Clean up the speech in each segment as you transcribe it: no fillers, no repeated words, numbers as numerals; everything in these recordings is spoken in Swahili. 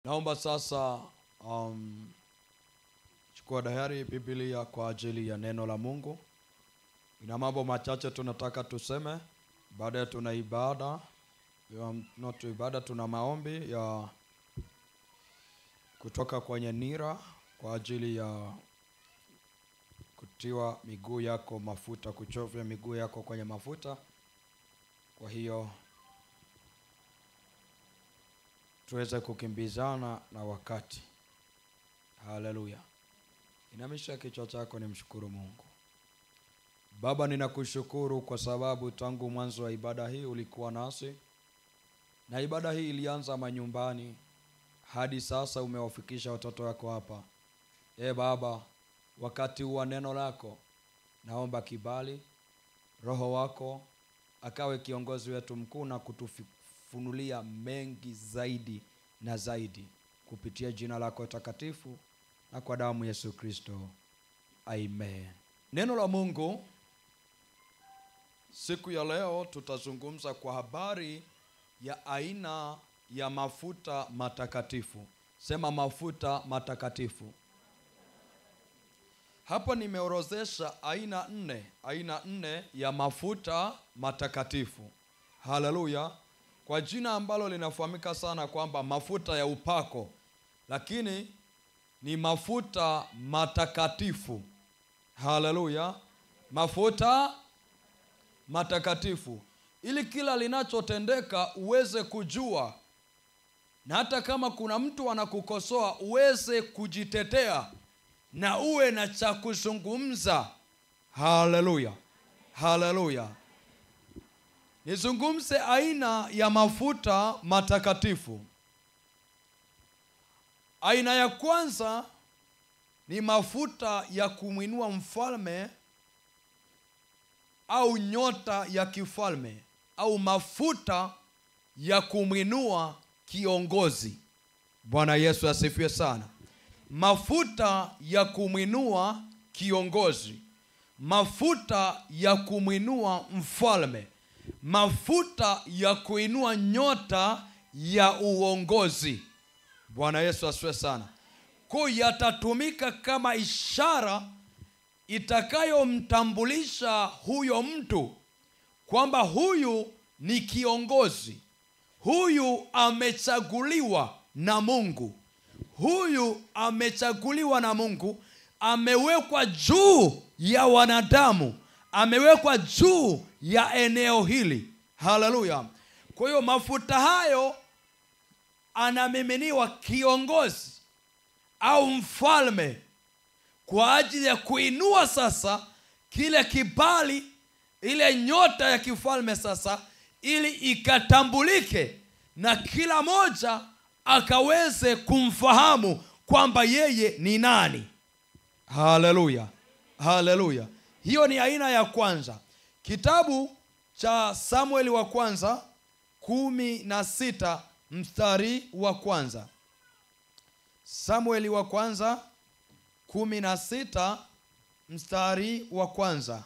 Naomba sasa chukua dayari Biblia kwa ajili ya neno la Mungu. Ina mambo machache tunataka tuseme. Baada tuna ibada, tuna maombi ya kutoka kwenye nira kwa ajili ya kutiwa miguu yako mafuta, kuchovya miguu yako kwenye mafuta. Kwa hiyo tuweze kukimbizana na wakati. Haleluya. Inamisha kichwa chako, ni mshukuru Mungu. Baba, ninakushukuru kwa sababu tangu mwanzo wa ibada hii ulikuwa nasi. Na ibada hii ilianza manyumbani hadi sasa umewafikisha watoto wako hapa. Baba, wakati wa neno lako naomba kibali, Roho wako akawe kiongozi wetu mkuu na kutufunulia mengi zaidi na zaidi kupitia jina lako takatifu na kwa damu Yesu Kristo. Amen. Neno la Mungu siku ya leo tutazungumza kwa habari ya aina ya mafuta matakatifu. Sema mafuta matakatifu. Hapa nimeorozesha aina nne ya mafuta matakatifu. Haleluya. Kwa jina ambalo linafahamika sana kwamba mafuta ya upako, lakini ni mafuta matakatifu. Haleluya. Mafuta matakatifu, ili kila linachotendeka uweze kujua, na hata kama kuna mtu anakukosoa uweze kujitetea na uwe na cha kuzungumza. Haleluya. Haleluya. Nizungumze aina ya mafuta matakatifu. Aina ya kwanza ni mafuta ya kumwinua mfalme au nyota ya kifalme, au mafuta ya kumwinua kiongozi. Bwana Yesu asifiwe sana. Mafuta ya kumwinua kiongozi, mafuta ya kumwinua mfalme, mafuta ya kuinua nyota ya uongozi. Bwana Yesu asifiwe sana. Kwa yatatumika kama ishara itakayomtambulisha huyo mtu kwamba huyu ni kiongozi, huyu amechaguliwa na Mungu, huyu amechaguliwa na Mungu, amewekwa juu ya wanadamu, amewekwa juu ya eneo hili. Haleluya. Kwa hiyo mafuta hayo anamiminiwa kiongozi au mfalme kwa ajili ya kuinua sasa kile kibali, ile nyota ya kifalme sasa, ili ikatambulike na kila moja akaweze kumfahamu kwamba yeye ni nani. Haleluya. Haleluya. Hiyo ni aina ya kwanza. Kitabu cha Samueli wa kwanza 16 mstari wa kwanza. Samueli wa kwanza 16 mstari wa kwanza.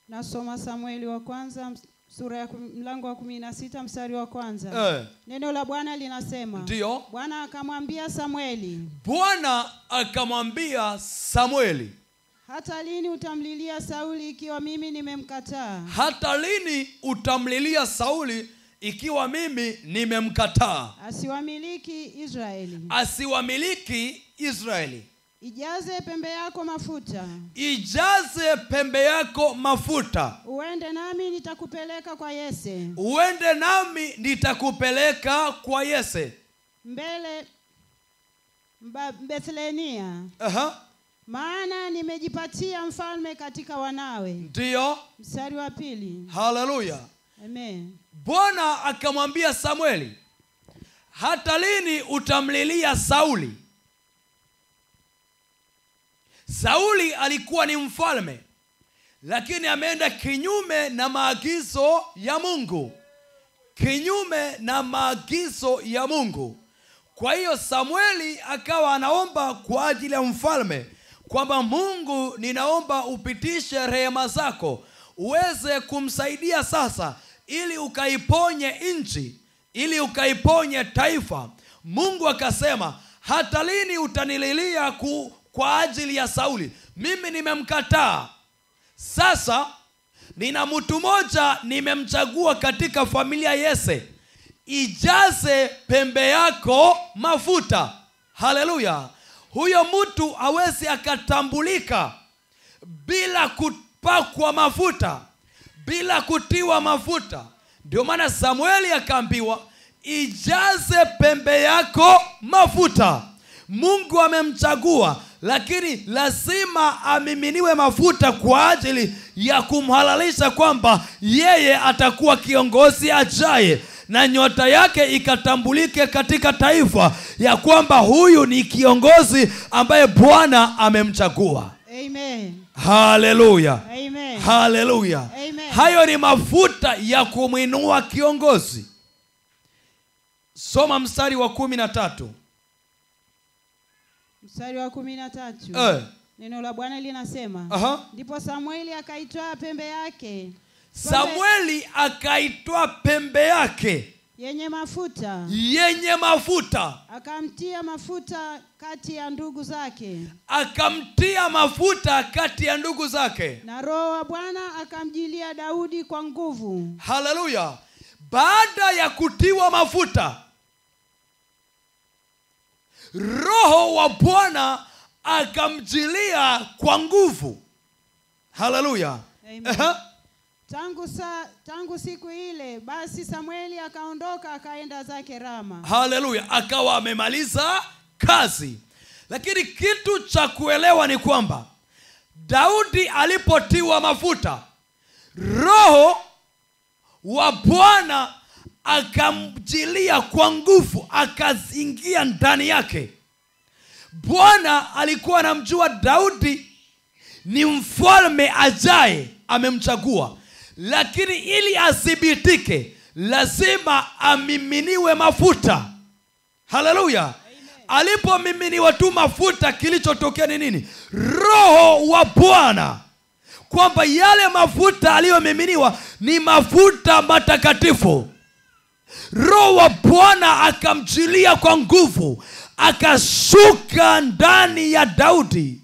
Nasoma Samueli wa kwanza sura ya mlango wa 16 mstari wa kwanza. Neno la Bwana linasema, ndio, Bwana akamwambia Samueli. Bwana akamwambia Samueli, hata lini utamlilia Sauli ikiwa mimi nimemkataa? Hata lini utamlilia Sauli ikiwa mimi nimemkataa? Asiwamiliki Israeli. Asiwamiliki Israeli. Ijaze pembe yako mafuta. Ijaze pembe yako mafuta. Uende nami nitakupeleka kwa Yese. Uende nami nitakupeleka kwa Yese. Mbele Bethlehemia. Maana nimejipatia mfalme katika wanawe. Ndio. Mstari wa 2. Haleluya. Amen. Bwana akamwambia Samueli, hata lini utamlilia Sauli? Sauli alikuwa ni mfalme, lakini ameenda kinyume na maagizo ya Mungu. Kinyume na maagizo ya Mungu. Kwa hiyo Samueli akawa anaomba kwa ajili ya mfalme kwamba, Mungu, ninaomba upitishe rehema zako uweze kumsaidia sasa, ili ukaiponye nchi, ili ukaiponye taifa, Mungu akasema, hata lini utanililia kwa ajili ya Sauli? Mimi nimemkataa. Sasa nina mtu mmoja nimemchagua katika familia Yese, ijaze pembe yako mafuta. Haleluya. Huyo mtu hawezi akatambulika bila kupakwa mafuta, bila kutiwa mafuta. Ndio maana Samueli akaambiwa, ijaze pembe yako mafuta. Mungu amemchagua, lakini lazima amiminiwe mafuta kwa ajili ya kumhalalisha kwamba yeye atakuwa kiongozi ajaye, na nyota yake ikatambulike katika taifa ya kwamba huyu ni kiongozi ambaye Bwana amemchagua. Amen. Haleluya. Amen. Haleluya. Amen. Hayo ni mafuta ya kumwinua kiongozi. Soma mstari wa 13. Mstari wa 13. Neno la Bwana linasema, ndipo Samueli akaitoa pembe yake. Samueli akaitoa pembe yake yenye mafuta. Yenye mafuta. Akamtia mafuta kati ya ndugu zake. Akamtia mafuta kati ya ndugu zake. Na Roho wa Bwana akamjilia Daudi kwa nguvu. Haleluya. Baada ya kutiwa mafuta, Roho wa Bwana akamjilia kwa nguvu. Haleluya. Tangu siku ile basi Samueli akaondoka akaenda zake Rama. Haleluya. Akawa amemaliza kazi. Lakini kitu cha kuelewa ni kwamba Daudi alipotiwa mafuta, Roho wa Bwana akamjilia kwa nguvu, akazingia ndani yake. Bwana alikuwa anamjua Daudi ni mfalme ajaye, amemchagua. Lakini ili athibitike, lazima amiminiwe mafuta. Haleluya. Alipomiminiwa tu mafuta, kilichotokea ni nini? Roho wa Bwana, kwamba yale mafuta aliyomiminiwa ni mafuta matakatifu. Roho wa Bwana akamjilia kwa nguvu, akashuka ndani ya Daudi,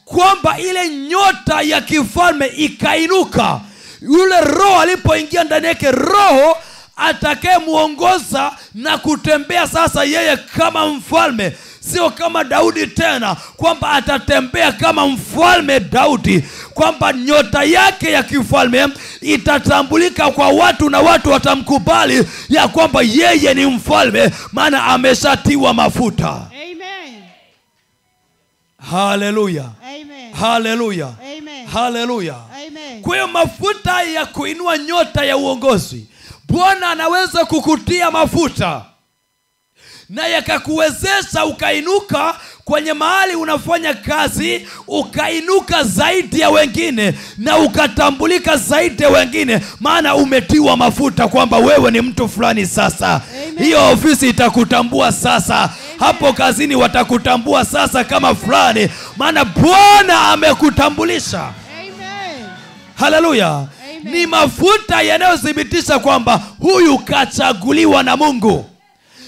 kwamba ile nyota ya kifalme ikainuka. Yule Roho alipoingia ndani yake, Roho atakayemuongoza na kutembea sasa yeye kama mfalme, sio kama Daudi tena, kwamba atatembea kama mfalme Daudi, kwamba nyota yake ya kifalme itatambulika kwa watu na watu watamkubali ya kwamba yeye ni mfalme, maana ameshatiwa mafuta. Amen. Haleluya. Amen. Haleluya. Amen. Haleluya. Amen. Kwa hiyo mafuta ya kuinua nyota ya uongozi, Bwana anaweza kukutia mafuta na yakakuwezesha ukainuka kwenye mahali unafanya kazi, ukainuka zaidi ya wengine na ukatambulika zaidi ya wengine, maana umetiwa mafuta kwamba wewe ni mtu fulani sasa. Amen. Hiyo ofisi itakutambua sasa. Amen. Hapo kazini watakutambua sasa kama fulani, maana Bwana amekutambulisha. Amen. Haleluya. Ni mafuta yanayothibitisha kwamba huyu kachaguliwa na Mungu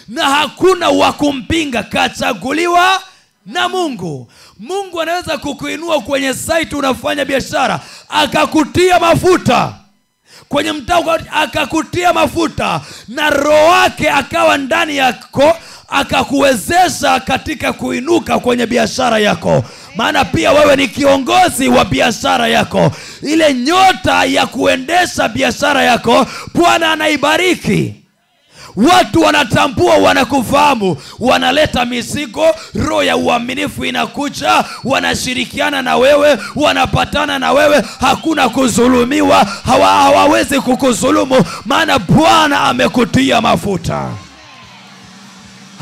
na hakuna wa kumpinga. Kachaguliwa na Mungu. Mungu anaweza kukuinua kwenye site unafanya biashara, akakutia mafuta. Kwenye mtao akakutia mafuta, na Roho wake akawa ndani yako, akakuwezesha katika kuinuka kwenye biashara yako. Maana pia wewe ni kiongozi wa biashara yako. Ile nyota ya kuendesha biashara yako Bwana anaibariki. Watu wanatambua, wanakufahamu, wanaleta mizigo, roho ya uaminifu inakuja, wanashirikiana na wewe, wanapatana na wewe, hakuna kudhulumiwa, hawawezi kukudhulumu, maana Bwana amekutia mafuta.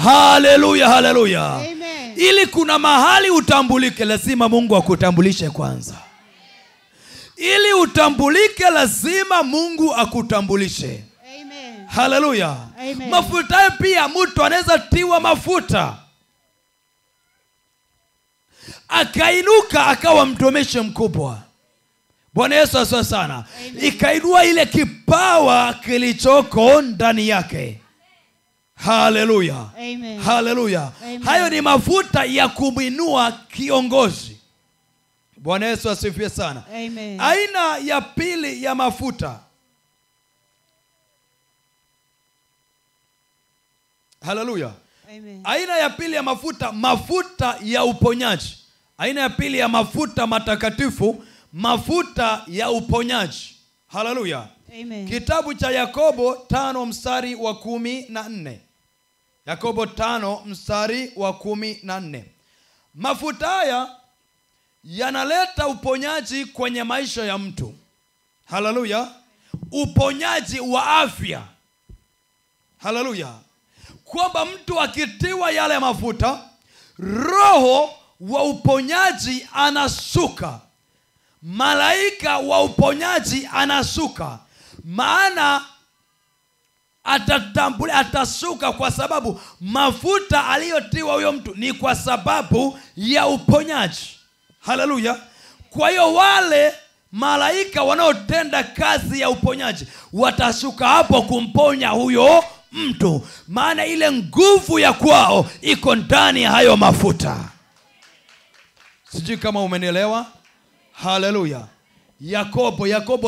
Haleluya, haleluya. Amen. Ili kuna mahali utambulike, lazima Mungu akutambulishe kwanza. Ili utambulike, lazima Mungu akutambulishe. Amen. Haleluya. Amen. Mafuta pia, mtu anaweza tiwa mafuta akainuka akawa mtumishi mkubwa. Bwana Yesu asifiwe sana. Ikainua ile kipawa kilichoko ndani yake. Haleluya. Amen. Haleluya. Amen. Hayo ni mafuta ya kumwinua kiongozi. Bwana Yesu asifiwe sana. Amen. Aina ya pili ya mafuta. Haleluya. Amen. Aina ya pili ya mafuta, mafuta ya uponyaji. Aina ya pili ya mafuta matakatifu, mafuta ya uponyaji. Haleluya. Amen. Kitabu cha Yakobo 5 mstari wa 14. Yakobo 5 mstari wa 14. Mafuta haya yanaleta uponyaji kwenye maisha ya mtu. Haleluya. Uponyaji wa afya. Haleluya. Kwamba mtu akitiwa yale mafuta, roho wa uponyaji anashuka. Malaika wa uponyaji anashuka. Maana atashuka kwa sababu mafuta aliyotiwa huyo mtu ni kwa sababu ya uponyaji. Haleluya. Kwa hiyo wale malaika wanaotenda kazi ya uponyaji watashuka hapo kumponya huyo mtu. Maana ile nguvu ya kwao iko ndani ya hayo mafuta. Sijui kama umenielewa. Haleluya. Yakobo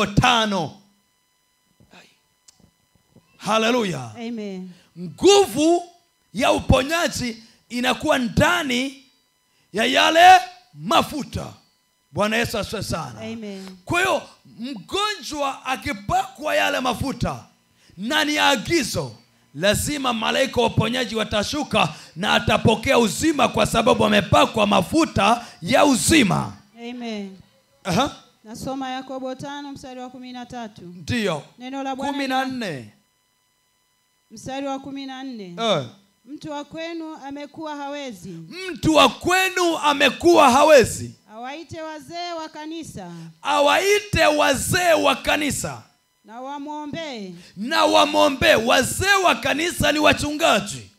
5. Haleluya. Amen. Nguvu ya uponyaji inakuwa ndani ya yale mafuta. Bwana Yesu asifiwe sana. Amen. Kwa hiyo mgonjwa akipakwa yale mafuta, na ni agizo, lazima malaika wa uponyaji watashuka na atapokea uzima kwa sababu amepakwa mafuta ya uzima. Amen. Aha. Nasoma Yakobo 5 mstari wa 13. Ndio. Neno la Bwana 14. Mstari wa 14. Mtu wa kwenu amekuwa hawezi. Mtu wa kwenu amekuwa hawezi. Awaite wazee wa kanisa. Awaite wazee wa kanisa. Na wamwombee. Na wamwombee. Wazee wa kanisa ni wachungaji.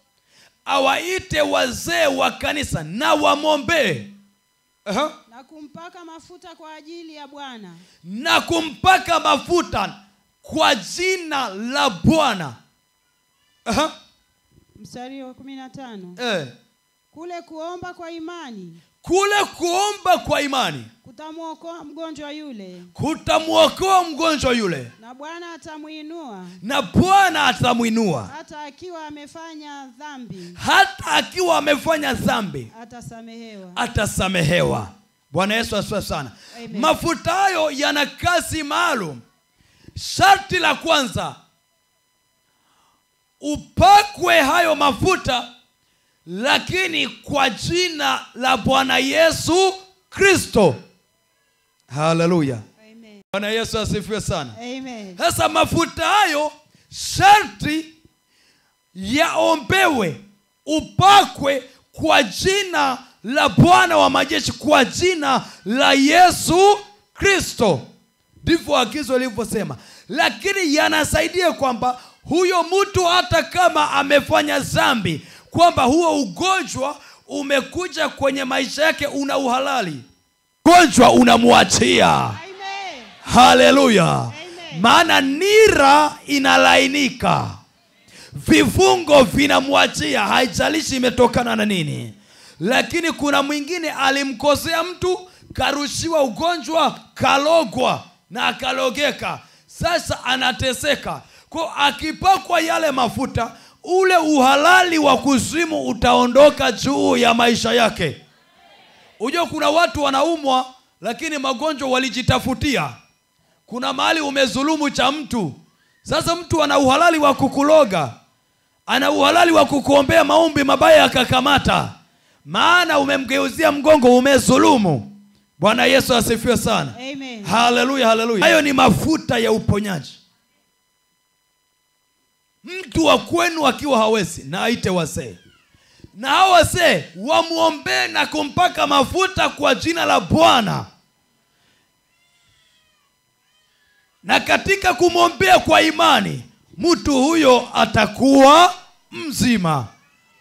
Awaite wazee wa kanisa na wamwombee. Na kumpaka mafuta kwa ajili ya Bwana. Na kumpaka mafuta kwa jina la Bwana. Mstari wa 15. Kule kuomba kwa imani. Kule kuomba kwa imani kutamwokoa mgonjwa yule. Kutamwokoa mgonjwa yule. Na Bwana atamuinua. Na Bwana atamuinua. Hata akiwa amefanya dhambi. Hata akiwa amefanya dhambi. Atasamehewa. Atasamehewa. Bwana Yesu asifiwe sana. Amen. Mafuta hayo yana kazi maalum. Sharti la kwanza, upakwe hayo mafuta lakini kwa jina la Bwana Yesu Kristo. Haleluya. Amen. Bwana Yesu asifiwe sana. Amen. Sasa mafuta hayo sharti yaombewe, upakwe kwa jina la Bwana wa majeshi, kwa jina la Yesu Kristo. Ndivyo agizo lilivyosema. Lakini yanasaidia kwamba huyo mtu hata kama amefanya dhambi, kwamba huo ugonjwa umekuja kwenye maisha yake, una uhalali, ugonjwa unamuachia. Amen. Haleluya. Amen. Maana nira inalainika, vifungo vinamwachia, haijalishi imetokana na nini. Lakini kuna mwingine alimkosea mtu, karushiwa ugonjwa, kalogwa na akalogeka, sasa anateseka. Kwa akipakwa yale mafuta, ule uhalali wa kuzimu utaondoka juu ya maisha yake. Unajua kuna watu wanaumwa lakini magonjwa walijitafutia. Kuna mahali umezulumu cha mtu, sasa mtu ana uhalali wa kukuloga, ana uhalali wa kukuombea maombi mabaya yakakamata, maana umemgeuzia mgongo, umezulumu. Bwana Yesu asifiwe sana. Amen. Haleluya, haleluya. Hayo ni mafuta ya uponyaji. Mtu wa kwenu akiwa hawezi, na aite wazee, na hao wazee wamuombee na kumpaka mafuta kwa jina la Bwana. Na katika kumwombea kwa imani, mtu huyo atakuwa mzima.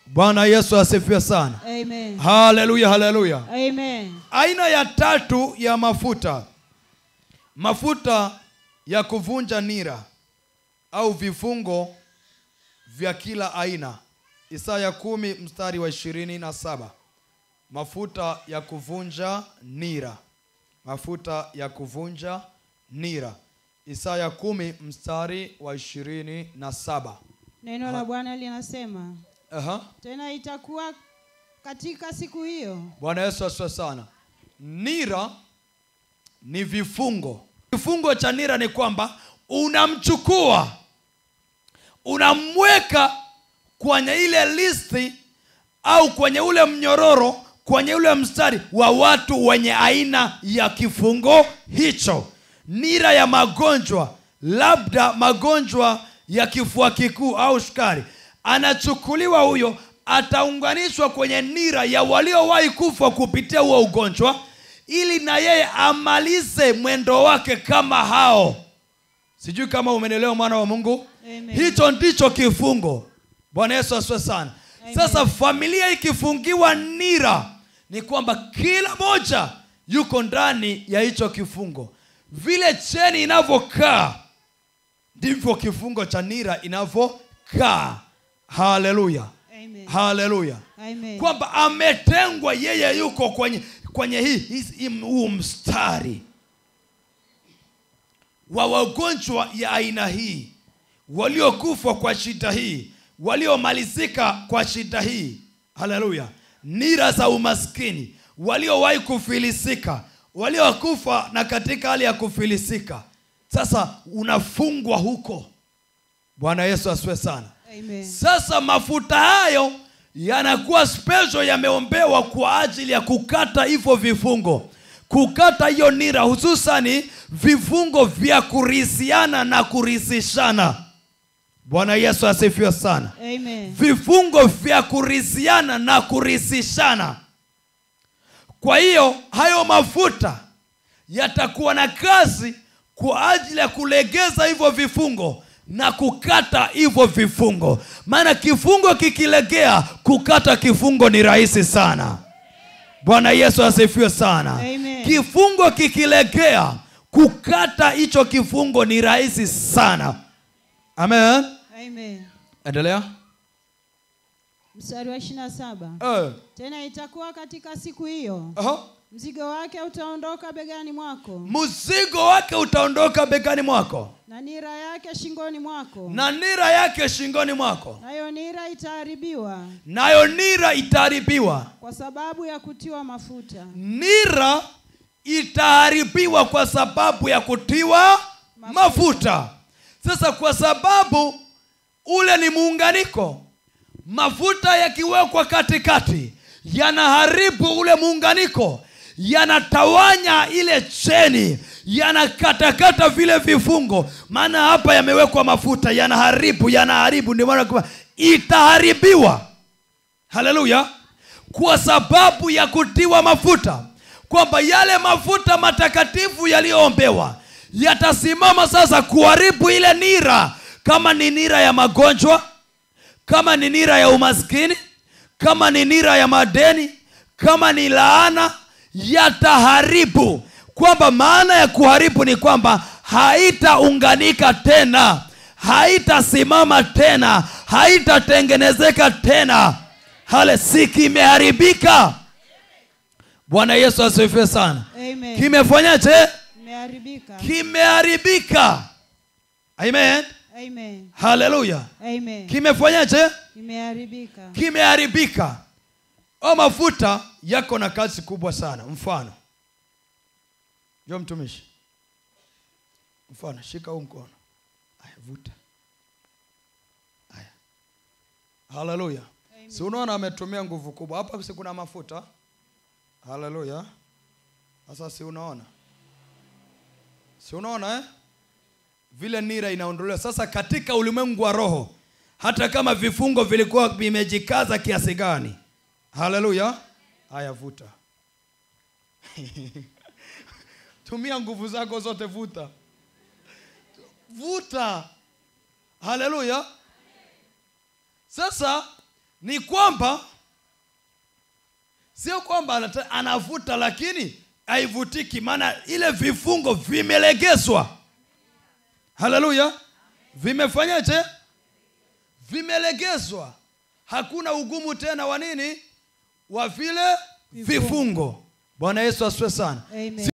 Bwana Yesu asifiwe sana. Amen. Haleluya, haleluya. Amen. Aina ya tatu ya mafuta, mafuta ya kuvunja nira au vifungo vya kila aina. Isaya 10 mstari wa 27. Mafuta ya kuvunja nira. Mafuta ya kuvunja nira. Isaya 10 mstari wa 27. Neno la Bwana linasema, tena itakuwa katika siku hiyo. Bwana Yesu asifiwe sana. Nira ni vifungo. Kifungo cha nira ni kwamba unamchukua, unamweka kwenye ile listi au kwenye ule mnyororo, kwenye ule mstari wa watu wenye aina ya kifungo hicho. Nira ya magonjwa, labda magonjwa ya kifua kikuu au sukari, anachukuliwa huyo, ataunganishwa kwenye nira ya waliowahi kufa kupitia huo ugonjwa, ili na yeye amalize mwendo wake kama hao. Sijui kama umeelewa mwana wa Mungu. Amen. Hicho ndicho kifungo. Bwana Yesu asifiwe sana. Amen. Sasa familia ikifungiwa nira, ni kwamba kila moja yuko ndani ya hicho kifungo. Vile cheni inavyokaa, ndivyo kifungo cha nira inavyokaa. Haleluya. Amen. Haleluya. Amen. Kwamba ametengwa, yeye yuko kwenye huu mstari wa wagonjwa ya aina hii, waliokufa kwa shida hii, waliomalizika kwa shida hii. Haleluya. Nira za umaskini, waliowahi kufilisika, waliokufa na katika hali ya kufilisika. Sasa unafungwa huko. Bwana Yesu asifiwe sana. Amen. Sasa mafuta hayo yanakuwa special, yameombewa kwa ajili ya kukata hivyo vifungo, kukata hiyo nira, hususani vifungo vya kurisiana na kurisishana. Bwana Yesu asifiwe sana. Amen. Vifungo vya kurisiana na kurisishana. Kwa hiyo hayo mafuta yatakuwa na kazi kwa ajili ya kulegeza hivyo vifungo na kukata hivyo vifungo. Maana kifungo kikilegea, kukata kifungo ni rahisi sana. Bwana Yesu asifiwe sana. Amen. Kifungo kikilegea, kukata hicho kifungo ni rahisi sana. Amen. Amen. Endelea. Mstari wa 27. Tena itakuwa katika siku hiyo, mzigo wake utaondoka begani mwako. Mzigo wake utaondoka begani mwako. Na nira yake shingoni mwako. Na nira yake shingoni mwako. Nayo nira itaharibiwa. Nayo nira itaharibiwa. Kwa sababu ya kutiwa mafuta. Nira itaharibiwa kwa sababu ya kutiwa mafuta. Sasa kwa sababu ule ni muunganiko, mafuta yakiwekwa katikati yanaharibu ule muunganiko, yanatawanya ile cheni, yanakatakata vile vifungo. Maana hapa yamewekwa mafuta, yanaharibu, ndio maana itaharibiwa. Haleluya. Kwa sababu ya kutiwa mafuta, kwamba yale mafuta matakatifu yaliyoombewa yatasimama sasa kuharibu ile nira. Kama ni nira ya magonjwa, kama ni nira ya umaskini, kama ni nira ya madeni, kama ni laana, yataharibu. Kwamba maana ya kuharibu ni kwamba haitaunganika tena, haitasimama tena, haitatengenezeka tena. Hale siki imeharibika. Bwana Yesu asifiwe sana. Amen. Kimefanyaje? Kimeharibika. Kimeharibika. Amen. Amen. Haleluya. Amen. Kimefanyaje? Kimeharibika. Kimeharibika. O mafuta yako na kazi kubwa sana. Mfano, njoo mtumishi. Mfano, shika huu mkono. Aya, vuta. Aya. Haleluya. Si unaona ametumia nguvu kubwa. Hapa si kuna mafuta? Haleluya. Sasa si unaona? Si unaona vile nira inaondolewa. Sasa katika ulimwengu wa roho, hata kama vifungo vilikuwa vimejikaza kiasi gani. Haleluya. Haya, vuta. Tumia nguvu zako zote, vuta. Vuta. Haleluya. Sasa ni kwamba sio kwamba anavuta lakini haivutiki, maana ile vifungo vimelegezwa. Haleluya. Vimefanyaje? vimelegezwa. Hakuna ugumu tena wa nini? Wa vile vifungo. Bwana Yesu asifiwe sana. Amen.